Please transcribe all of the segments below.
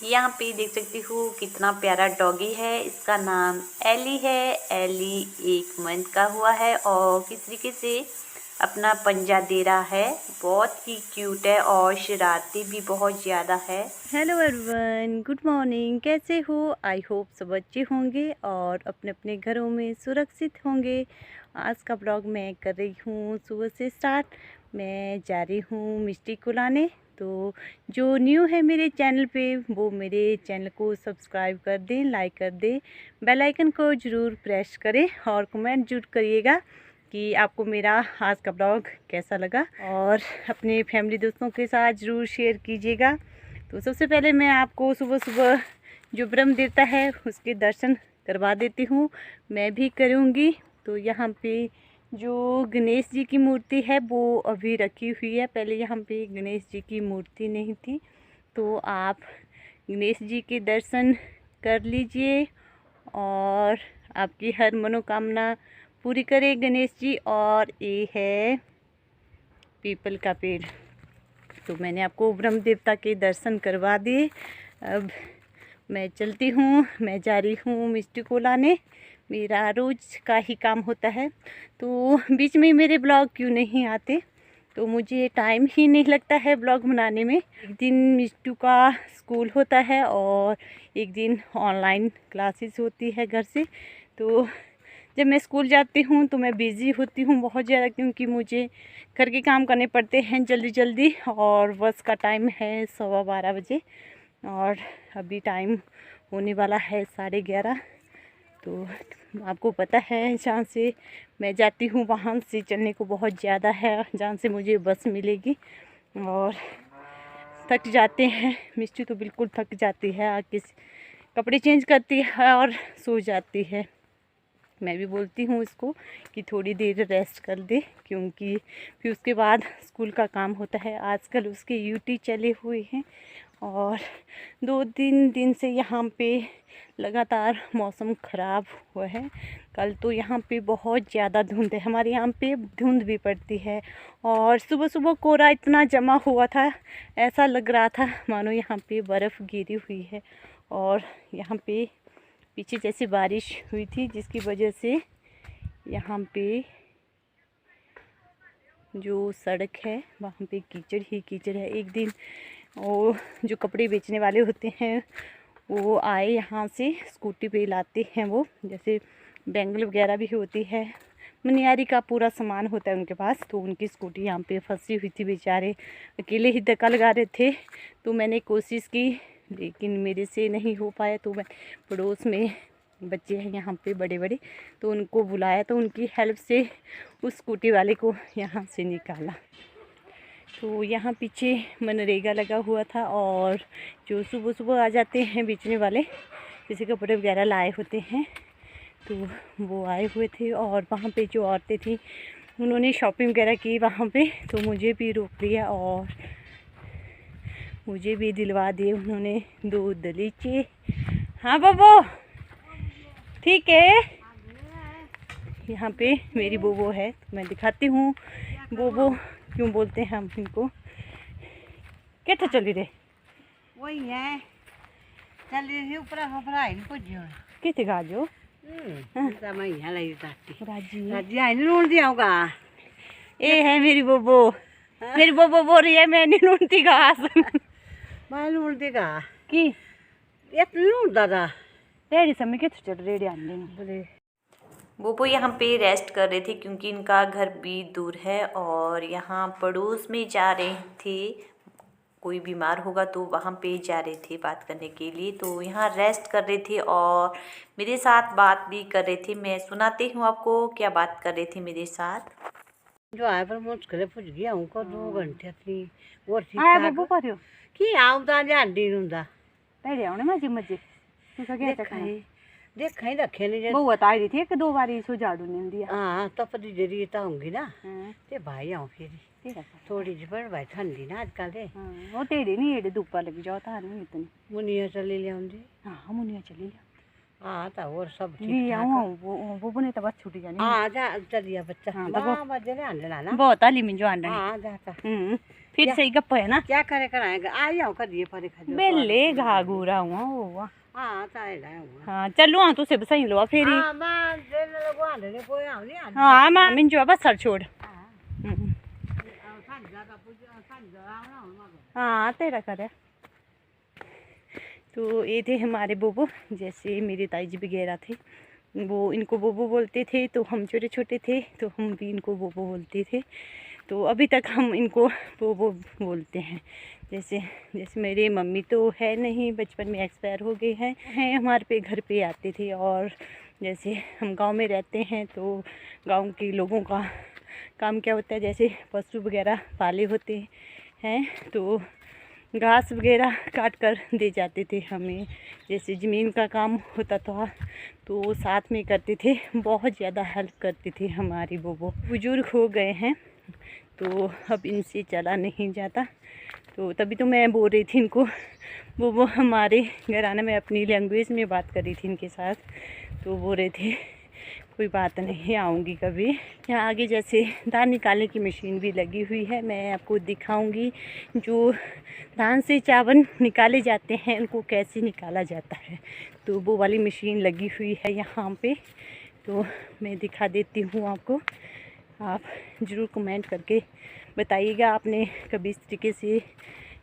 यहाँ पे देख सकती हूँ कितना प्यारा डॉगी है। इसका नाम एली है। एली 1 मंथ का हुआ है और किस तरीके से अपना पंजा दे रहा है। बहुत ही क्यूट है और शरारती भी बहुत ज़्यादा है। Hello everyone, good morning. कैसे हो? आई होप सब अच्छे होंगे और अपने अपने घरों में सुरक्षित होंगे। आज का ब्लॉग मैं कर रही हूँ सुबह से स्टार्ट। मैं जा रही हूँ मिष्टी को लाने। तो जो न्यू है मेरे चैनल पे वो मेरे चैनल को सब्सक्राइब कर दें, लाइक कर दें, बेल आइकन को ज़रूर प्रेस करें और कमेंट जरूर करिएगा कि आपको मेरा आज का ब्लॉग कैसा लगा और अपने फैमिली दोस्तों के साथ ज़रूर शेयर कीजिएगा। तो सबसे पहले मैं आपको सुबह सुबह जो ब्रह्म देवता है उसके दर्शन करवा देती हूँ। मैं भी करूँगी। तो यहाँ पे जो गणेश जी की मूर्ति है वो अभी रखी हुई है। पहले यहाँ पे गणेश जी की मूर्ति नहीं थी। तो आप गणेश जी के दर्शन कर लीजिए और आपकी हर मनोकामना पूरी करे गणेश जी। और ये है पीपल का पेड़। तो मैंने आपको ब्रह्म देवता के दर्शन करवा दिए। अब मैं चलती हूँ। मैं जा रही हूँ मिष्टी को लाने। मेरा रोज़ का ही काम होता है। तो बीच में मेरे ब्लॉग क्यों नहीं आते, तो मुझे टाइम ही नहीं लगता है ब्लॉग बनाने में। एक दिन मिष्टू का स्कूल होता है और एक दिन ऑनलाइन क्लासेस होती है घर से। तो जब मैं स्कूल जाती हूँ तो मैं बिज़ी होती हूँ बहुत ज़्यादा, क्योंकि मुझे घर के काम करने पड़ते हैं जल्दी जल्दी। और बस का टाइम है 12:15 बजे और अभी टाइम होने वाला है 11:30। तो आपको पता है जहाँ से मैं जाती हूँ वहाँ से चलने को बहुत ज़्यादा है, जहाँ से मुझे बस मिलेगी। और थक जाते हैं। मिष्टी तो बिल्कुल थक जाती है, आके कपड़े चेंज करती है और सो जाती है। मैं भी बोलती हूँ इसको कि थोड़ी देर रेस्ट कर दे, क्योंकि फिर उसके बाद स्कूल का काम होता है। आजकल उसके यूटी चले हुए हैं और 2-3 दिन से यहाँ पे लगातार मौसम ख़राब हुआ है। कल तो यहाँ पे बहुत ज़्यादा धुंध है। हमारे यहाँ पे धुंध भी पड़ती है और सुबह सुबह कोहरा इतना जमा हुआ था, ऐसा लग रहा था मानो यहाँ पे बर्फ़ गिरी हुई है। और यहाँ पे पीछे जैसे बारिश हुई थी, जिसकी वजह से यहाँ पे जो सड़क है वहाँ पे कीचड़ ही कीचड़ है। एक दिन वो जो कपड़े बेचने वाले होते हैं वो आए, यहाँ से स्कूटी पे लाते हैं वो, जैसे बैंगल वगैरह भी होती है, मनियारी का पूरा सामान होता है उनके पास। तो उनकी स्कूटी यहाँ पे फंसी हुई थी, बेचारे अकेले ही धक्का लगा रहे थे। तो मैंने कोशिश की लेकिन मेरे से नहीं हो पाया। तो मैं पड़ोस में बच्चे हैं यहाँ पे बड़े बड़े, तो उनको बुलाया, तो उनकी हेल्प से उस स्कूटी वाले को यहाँ से निकाला। तो यहाँ पीछे मनरेगा लगा हुआ था और जो सुबह सुबह आ जाते हैं बेचने वाले, जैसे कपड़े वगैरह लाए होते हैं, तो वो आए हुए थे। और वहाँ पे जो औरतें थी उन्होंने शॉपिंग वगैरह की वहाँ पे। तो मुझे भी रोक लिया और मुझे भी दिलवा दिए उन्होंने 2 दलीचे। हाँ बोबो, ठीक है। यहाँ पे मेरी बोबो है, तो मैं दिखाती हूँ। बोबो क्यों बोलते हैं हम इनको। कैसे चली रे? वही है, चल रही ऊपर हफरा इनको जो किथे गाजो समय यहाँ लगी जाती राजी राजी आई नहीं लूट दिया होगा। ये है मेरी बोबो। मेरी बोबो बोल रही है मैं नहीं लूटती घास। मैं लूट देगा की ये लूट दादा रेडी समय के तो चल रेडी आने बोले। बोबो यहाँ पे रेस्ट कर रहे थे क्योंकि इनका घर भी दूर है और यहाँ पड़ोस में जा रहे थे। कोई बीमार होगा तो वहाँ पे जा रहे थे बात करने के लिए। तो यहाँ रेस्ट कर रहे थे और मेरे साथ बात भी कर रहे थे। मैं सुनाती हूँ आपको क्या बात कर रहे थे मेरे साथ। जो आए पर मुझे पूछ गया उनको 2 घंटे थी और आया बोबो पर्यो कि आउता जा डी रुंदा रेडी आउने मजे मजे तुका क्या चखाई देखा ही रखे नहीं बहू बता रही थी कि 2 बार इसको झाड़ू नहीं दिया। हाँ तो पति देरी तो होंगी ना हाँ, ते भाई आऊँ फिर ठीक है। थोड़ी जी पर भाई ठंडी ना आजकल दे हाँ, वो तेरे नहीं एडे धूप लग जाता नहीं इतनी। मुनिया चली ले आऊँगी हाँ मुनिया चली जा हाँ तो और सब ली ठीक आऊँ ठाक वो बने तो बस छूटी जानी। हाँ जा चलिए बच्चा हाँ, तो वो- माँ बजे ने आने लाना बहुत आली मिंजो आंडा। हाँ जाता फिर क्या? सही गप्प है ना। क्या करे कराएगा आई आऊँ करिए परे खजो बेले घा घूरा हुआ वो। हाँ चाहे लाया हुआ हाँ चलो हाँ तुसे सही लो फिर। हाँ माँ देने लगो आने ने कोई आऊँ नहीं आने हाँ माँ मिंजो बस सर छोड़। हाँ हम्म, संजा का पूजा संजा आऊँ ना हाँ तेरा करे। तो ये थे हमारे बोबो, जैसे मेरे ताई जी वगैरह थे वो इनको बोबो बोलते थे, तो हम छोटे छोटे थे तो हम भी इनको बोबो बोलते थे। तो अभी तक हम इनको बोबो बोलते हैं। जैसे जैसे मेरे मम्मी तो है नहीं, बचपन में एक्सपायर हो गए हैं हमारे पे घर पे आते थे। और जैसे हम गांव में रहते हैं तो गांव के लोगों का काम क्या होता है, जैसे पशु वगैरह पाले होते हैं तो घास वगैरह काट कर दे जाते थे हमें। जैसे ज़मीन का काम होता था तो साथ में करते थे, बहुत ज़्यादा हेल्प करते थे हमारी बोबो। बुजुर्ग हो गए हैं तो अब इनसे चला नहीं जाता, तो तभी तो मैं बोल रही थी इनको वो हमारे घराने में अपनी लैंग्वेज में बात कर रही थी इनके साथ। तो बोल रहे थे कोई बात नहीं आऊँगी कभी। यहाँ आगे जैसे धान निकालने की मशीन भी लगी हुई है, मैं आपको दिखाऊंगी जो धान से चावल निकाले जाते हैं उनको कैसे निकाला जाता है। तो वो वाली मशीन लगी हुई है यहाँ पे, तो मैं दिखा देती हूँ आपको। आप ज़रूर कमेंट करके बताइएगा आपने कभी इस तरीके से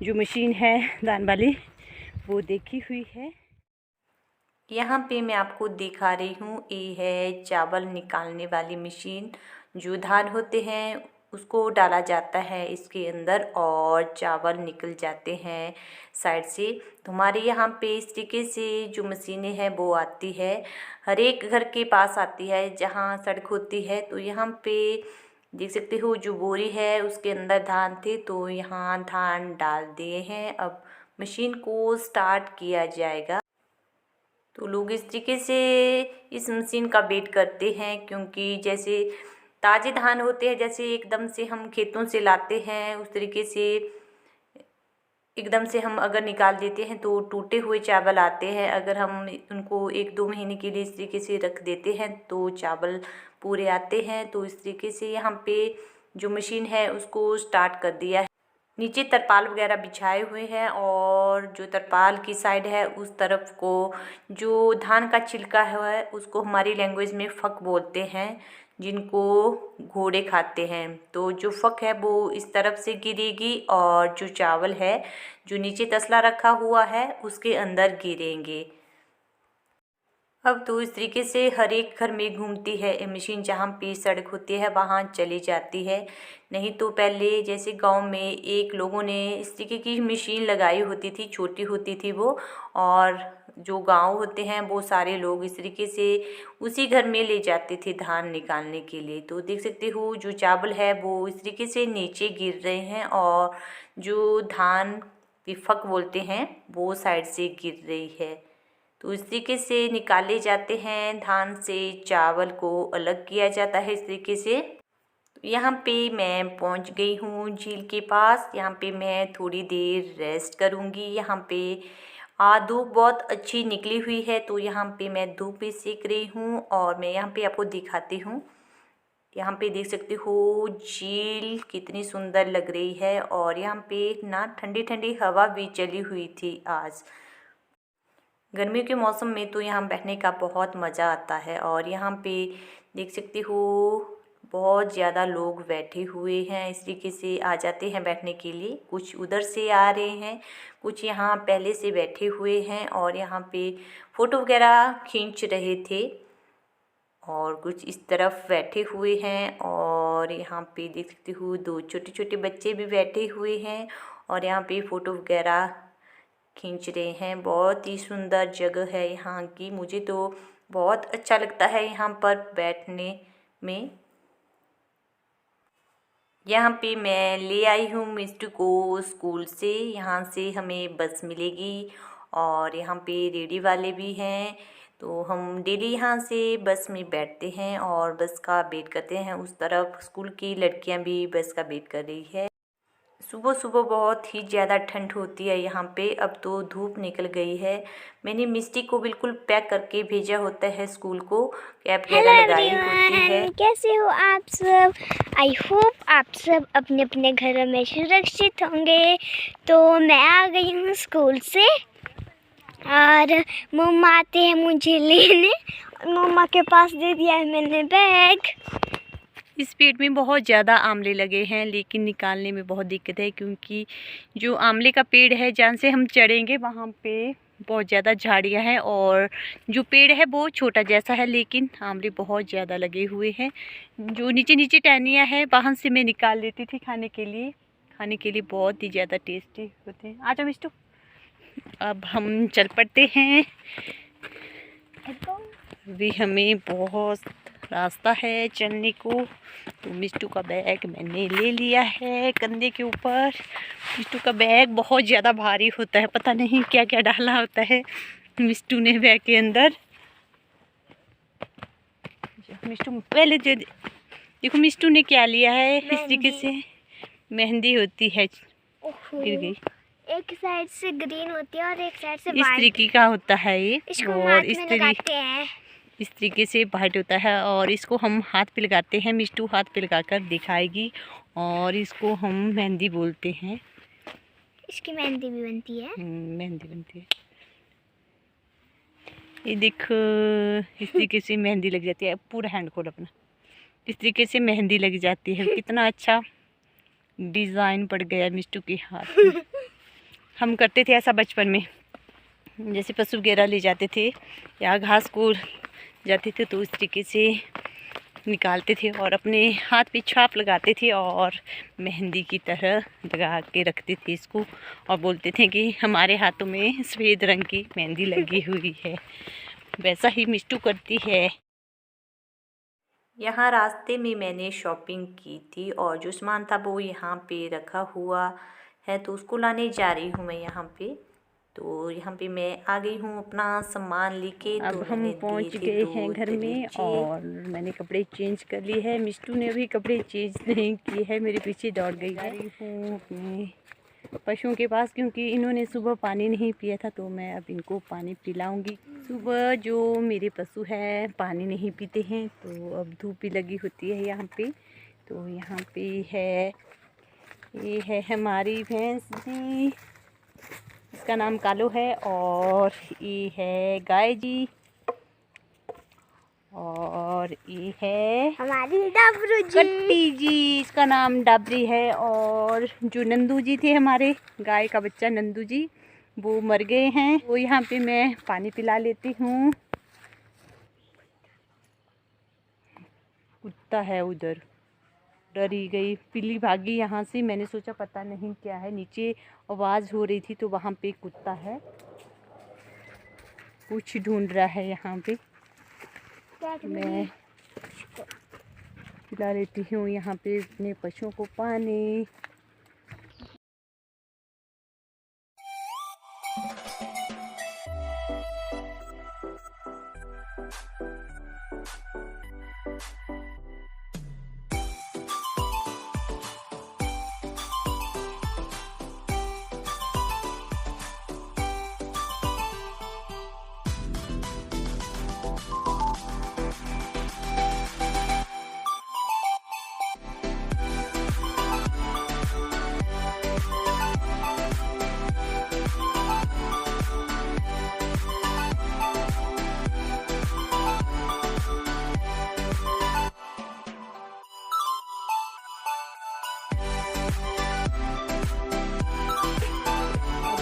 जो मशीन है धान वाली वो देखी हुई है। यहाँ पे मैं आपको दिखा रही हूँ, ये है चावल निकालने वाली मशीन। जो धान होते हैं उसको डाला जाता है इसके अंदर और चावल निकल जाते हैं साइड से। तो हमारे यहाँ पे इस तरीके से जो मशीनें हैं वो आती है, हर एक घर के पास आती है जहाँ सड़क होती है। तो यहाँ पे देख सकते हो जो बोरी है उसके अंदर धान थे, तो यहाँ धान डाल दिए हैं। अब मशीन को स्टार्ट किया जाएगा। तो लोग इस तरीके से इस मशीन का वेट करते हैं, क्योंकि जैसे ताज़े धान होते हैं, जैसे एकदम से हम खेतों से लाते हैं उस तरीके से एकदम से हम अगर निकाल देते हैं तो टूटे हुए चावल आते हैं। अगर हम उनको 1-2 महीने के लिए इस तरीके से रख देते हैं तो चावल पूरे आते हैं। तो इस तरीके से यहाँ पे जो मशीन है उसको स्टार्ट कर दिया है। नीचे तरपाल वगैरह बिछाए हुए हैं और जो तरपाल की साइड है उस तरफ को जो धान का छिलका है उसको हमारी लैंग्वेज में फक बोलते हैं, जिनको घोड़े खाते हैं। तो जो फक है वो इस तरफ से गिरेगी और जो चावल है जो नीचे तसला रखा हुआ है उसके अंदर गिरेंगे। अब तो इस तरीके से हर एक घर में घूमती है ये मशीन, जहाँ पे सड़क होती है वहाँ चली जाती है। नहीं तो पहले जैसे गांव में एक लोगों ने इस तरीके की मशीन लगाई होती थी, छोटी होती थी वो, और जो गांव होते हैं वो सारे लोग इस तरीके से उसी घर में ले जाते थे धान निकालने के लिए। तो देख सकते हो जो चावल है वो इस तरीके से नीचे गिर रहे हैं और जो धान फक बोलते हैं वो साइड से गिर रही है। तो इस तरीके से निकाले जाते हैं धान से, चावल को अलग किया जाता है इस तरीके से। यहाँ पे मैं पहुँच गई हूँ झील के पास। यहाँ पे मैं थोड़ी देर रेस्ट करूँगी। यहाँ पे धूप बहुत अच्छी निकली हुई है, तो यहाँ पे मैं धूप भी सेक रही हूँ और मैं यहाँ पे आपको दिखाती हूँ। यहाँ पे देख सकते हो झील कितनी सुंदर लग रही है और यहाँ पे ना ठंडी ठंडी हवा भी चली हुई थी। आज गर्मियों के मौसम में तो यहाँ बैठने का बहुत मज़ा आता है। और यहाँ पे देख सकते हो बहुत ज़्यादा लोग बैठे हुए हैं, इस तरीके से आ जाते हैं बैठने के लिए। कुछ उधर से आ रहे हैं, कुछ यहाँ पहले से बैठे हुए हैं और यहाँ पे फ़ोटो वगैरह खींच रहे थे और कुछ इस तरफ बैठे हुए हैं। और यहाँ पे देख सकते हो 2 छोटे छोटे बच्चे भी बैठे हुए हैं और यहाँ पे फ़ोटो वगैरह खींच रहे हैं। बहुत ही सुंदर जगह है यहाँ की, मुझे तो बहुत अच्छा लगता है यहाँ पर बैठने में। यहाँ पे मैं ले आई हूँ मिस्टू को स्कूल से, यहाँ से हमें बस मिलेगी और यहाँ पे रेडी वाले भी हैं। तो हम डेली यहाँ से बस में बैठते हैं और बस का वेट करते हैं। उस तरफ स्कूल की लड़कियाँ भी बस का वेट कर रही है। सुबह सुबह बहुत ही ज़्यादा ठंड होती है यहाँ पे। अब तो धूप निकल गई है। मैंने मिस्टी को बिल्कुल पैक करके भेजा होता है स्कूल को, कैप वगैरह लगाई होती है। कैसे हो आप सब? आई होप आप सब अपने अपने घरों में सुरक्षित होंगे। तो मैं आ गई हूँ स्कूल से और मम्मा आते हैं मुझे लेने और मम्मा के पास दे दिया है मैंने बैग। इस पेड़ में बहुत ज़्यादा आंवले लगे हैं, लेकिन निकालने में बहुत दिक्कत है क्योंकि जो आंवले का पेड़ है जहाँ से हम चढ़ेंगे वहाँ पे बहुत ज़्यादा झाड़ियाँ हैं और जो पेड़ है वो छोटा जैसा है, लेकिन आंवले बहुत ज़्यादा लगे हुए हैं। जो नीचे नीचे टहनियाँ हैं वहाँ से मैं निकाल लेती थी खाने के लिए बहुत ही ज़्यादा टेस्टी होते हैं। आ जाओ मिष्टू, अब हम चल पड़ते हैं। अभी हमें बहुत रास्ता है चलने को। तो मिष्टू का बैग मैंने ले लिया है कंधे के ऊपर। मिष्टू का बैग बहुत ज़्यादा भारी होता है, पता नहीं क्या क्या डाला होता है मिष्टू ने बैग के अंदर। मिष्टू पहले जो देखो मिष्टू ने क्या लिया है, इस तरीके से मेहंदी होती है, गिर गई। एक साइड से ग्रीन होती है और एक साइड से इस तरीके का होता है ये, और इस तरीके से वाइट होता है और इसको हम हाथ पे लगाते हैं। मिष्टू हाथ पे लगाकर दिखाएगी और इसको हम मेहंदी बोलते हैं। इसकी मेहंदी भी बनती है। मेहंदी बनती है। ये देखो इस तरीके से मेहंदी लग जाती है। पूरा हैंड खोल अपना। इस तरीके से मेहंदी लग जाती है। कितना अच्छा डिज़ाइन पड़ गया मिष्टू के हाथ में। हम करते थे ऐसा बचपन में, जैसे पशु वगैरह ले जाते थे या घास को जाते थे तो इस तरीके से निकालते थे और अपने हाथ पे छाप लगाते थे और मेहंदी की तरह लगा के रखते थे इसको और बोलते थे कि हमारे हाथों में सफ़ेद रंग की मेहंदी लगी हुई है। वैसा ही मिष्टू करती है। यहाँ रास्ते में मैंने शॉपिंग की थी और जो सामान था वो यहाँ पे रखा हुआ है, तो उसको लाने जा रही हूँ मैं यहाँ पे। तो यहाँ पे मैं आ गई हूँ अपना सामान लेके। अब तो हम पहुँच गए हैं घर में और मैंने कपड़े चेंज कर लिए हैं। मिष्टू ने अभी कपड़े चेंज नहीं किए हैं, मेरे पीछे दौड़ गई है। हूँ अपने पशुओं के पास क्योंकि इन्होंने सुबह पानी नहीं पिया था, तो मैं अब इनको पानी पिलाऊंगी। सुबह जो मेरे पशु हैं पानी नहीं पीते हैं, तो अब धूप भी लगी होती है यहाँ पे। तो यहाँ पे है, ये है हमारी भैंस जी, इसका नाम कालो है, और ये है गाय जी, और ये है हमारी डबरू जी, कट्टी जी, इसका नाम डाबरी है। और जो नंदू जी थे हमारे गाय का बच्चा नंदू जी, वो मर गए हैं। वो यहाँ पे मैं पानी पिला लेती हूँ। कुत्ता है उधर, डरी गई, पिल्ली भागी यहाँ से। मैंने सोचा पता नहीं क्या है, नीचे आवाज़ हो रही थी तो वहाँ पे कुत्ता है, कुछ ढूंढ रहा है यहाँ पे। मैं पिला लेती हूँ यहाँ पे अपने पशुओं को पानी।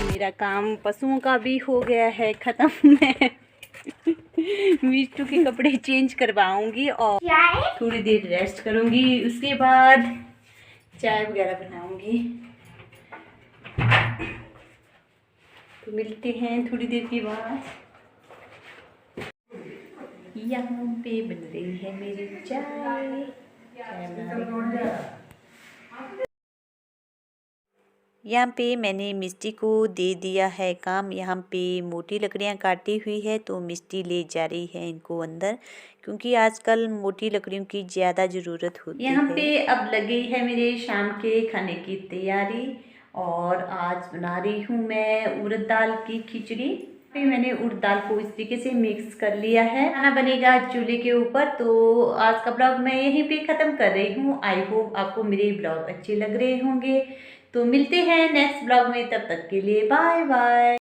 मेरा काम पशुओं का भी हो गया है ख़त्म। मैं मिष्टू के कपड़े चेंज करवाऊंगी और थोड़ी देर रेस्ट करूंगी, उसके बाद चाय वगैरह बनाऊंगी। तो मिलते हैं थोड़ी देर के बाद। यहाँ पे बन रही है मेरी चाय बना रही हूँ। यहाँ पे मैंने मिस्टी को दे दिया है काम। यहाँ पे मोटी लकड़ियाँ काटी हुई है तो मिस्टी ले जा रही है इनको अंदर, क्योंकि आजकल मोटी लकड़ियों की ज़्यादा ज़रूरत होती है। यहाँ पे अब लगी है मेरे शाम के खाने की तैयारी और आज बना रही हूँ मैं उड़द दाल की खिचड़ी। फिर मैंने उड़द दाल को इस तरीके से मिक्स कर लिया है। खाना बनेगा चूल्हे के ऊपर। तो आज का ब्लॉग मैं यहीं पे ख़त्म कर रही हूँ। आई होप आपको मेरे ब्लॉग अच्छे लग रहे होंगे। तो मिलते हैं नेक्स्ट ब्लॉग में, तब तक के लिए बाय बाय।